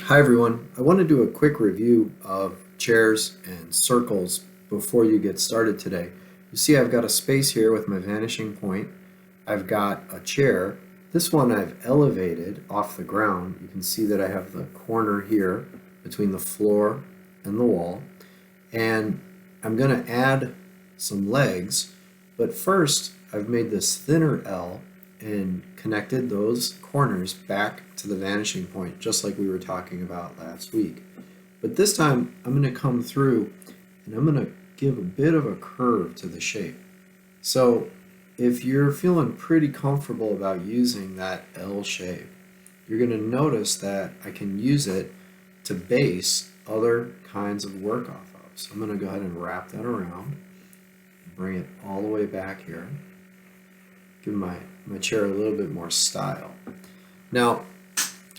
Hi everyone. I want to do a quick review of chairs and circles before you get started today. You see I've got a space here with my vanishing point. I've got a chair. This one I've elevated off the ground. You can see that I have the corner here between the floor and the wall. And I'm going to add some legs, but first I've made this thinner L and connected those corners back to the vanishing point, just like we were talking about last week. But this time I'm going to come through and I'm going to give a bit of a curve to the shape. So if you're feeling pretty comfortable about using that L shape, you're going to notice that I can use it to base other kinds of work off of. So I'm going to go ahead and wrap that around, bring it all the way back here, give my chair a little bit more style. Now,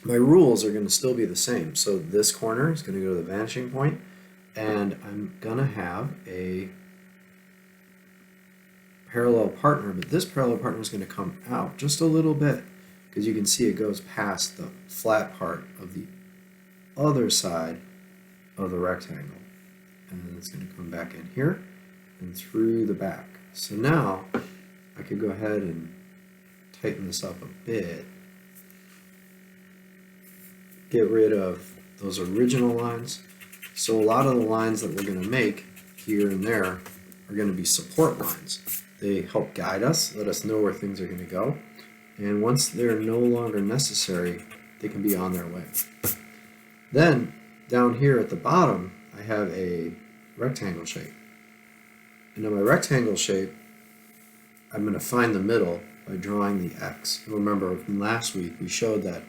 my rules are going to still be the same. So this corner is going to go to the vanishing point, and I'm going to have a parallel partner, but this parallel partner is going to come out just a little bit because you can see it goes past the flat part of the other side of the rectangle. And then it's going to come back in here and through the back. So now I could go ahead and tighten this up a bit. Get rid of those original lines. So a lot of the lines that we're going to make here and there are going to be support lines. They help guide us, let us know where things are going to go. And once they're no longer necessary, they can be on their way. Then down here at the bottom, I have a rectangle shape. And in my rectangle shape, I'm going to find the middle by drawing the X. And remember from last week, we showed that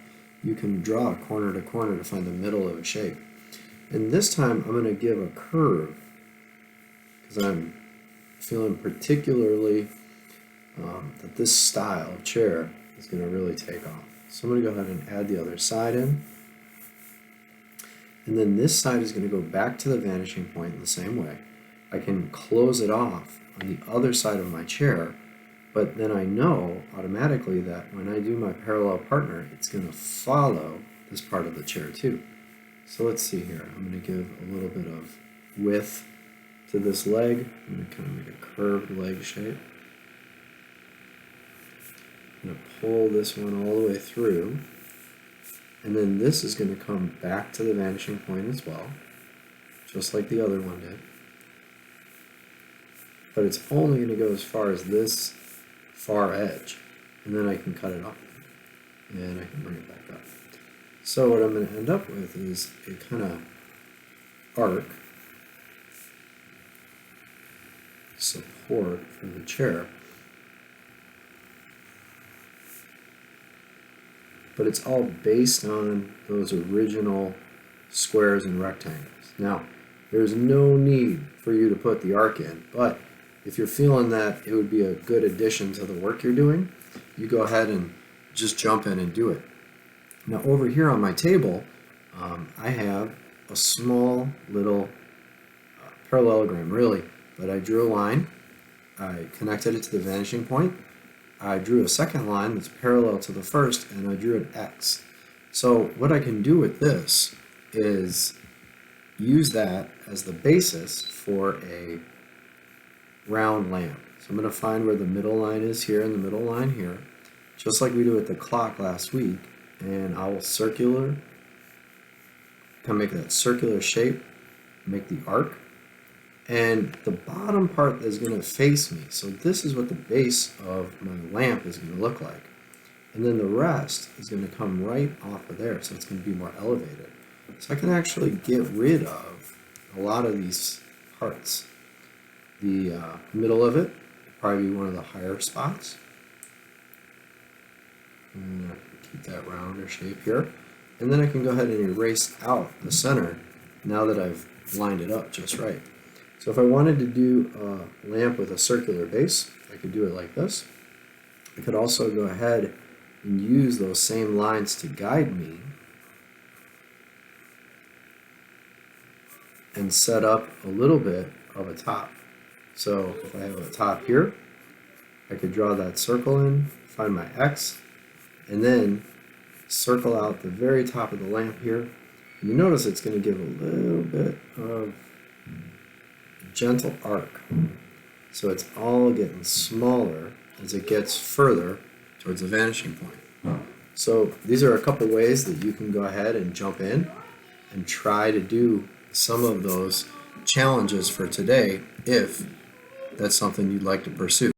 you can draw corner to corner to find the middle of a shape. And this time I'm going to give a curve because I'm feeling particularly that this style of chair is going to really take off. So I'm going to go ahead and add the other side in. And then this side is going to go back to the vanishing point in the same way. I can close it off on the other side of my chair, but then I know automatically that when I do my parallel partner, it's going to follow this part of the chair too. So let's see here. I'm going to give a little bit of width to this leg. I'm going to kind of make a curved leg shape. I'm going to pull this one all the way through. And then this is going to come back to the vanishing point as well, just like the other one did. But it's only going to go as far as this far edge, and then I can cut it off, and I can bring it back up. So what I'm going to end up with is a kind of arc support for the chair. But it's all based on those original squares and rectangles. Now, there's no need for you to put the arc in, but if you're feeling that it would be a good addition to the work you're doing, you go ahead and just jump in and do it. Now over here on my table, I have a small little parallelogram, really, but I drew a line, I connected it to the vanishing point, I drew a second line that's parallel to the first, and I drew an X. So what I can do with this is use that as the basis for a round lamp. So I'm going to find where the middle line is here and the middle line here, just like we did with the clock last week, and I will make that circular shape, make the arc, and the bottom part is going to face me. So this is what the base of my lamp is going to look like. And then the rest is going to come right off of there, so it's going to be more elevated. So I can actually get rid of a lot of these parts. The middle of it will probably be one of the higher spots. And I can keep that rounder shape here. And then I can go ahead and erase out the center now that I've lined it up just right. So if I wanted to do a lamp with a circular base, I could do it like this. I could also go ahead and use those same lines to guide me and set up a little bit of a top. So if I have a top here, I could draw that circle in, find my X, and then circle out the very top of the lamp here, You notice it's going to give a little bit of a gentle arc. So it's all getting smaller as it gets further towards the vanishing point. So these are a couple ways that you can go ahead and jump in and try to do some of those challenges for today if that's something you'd like to pursue.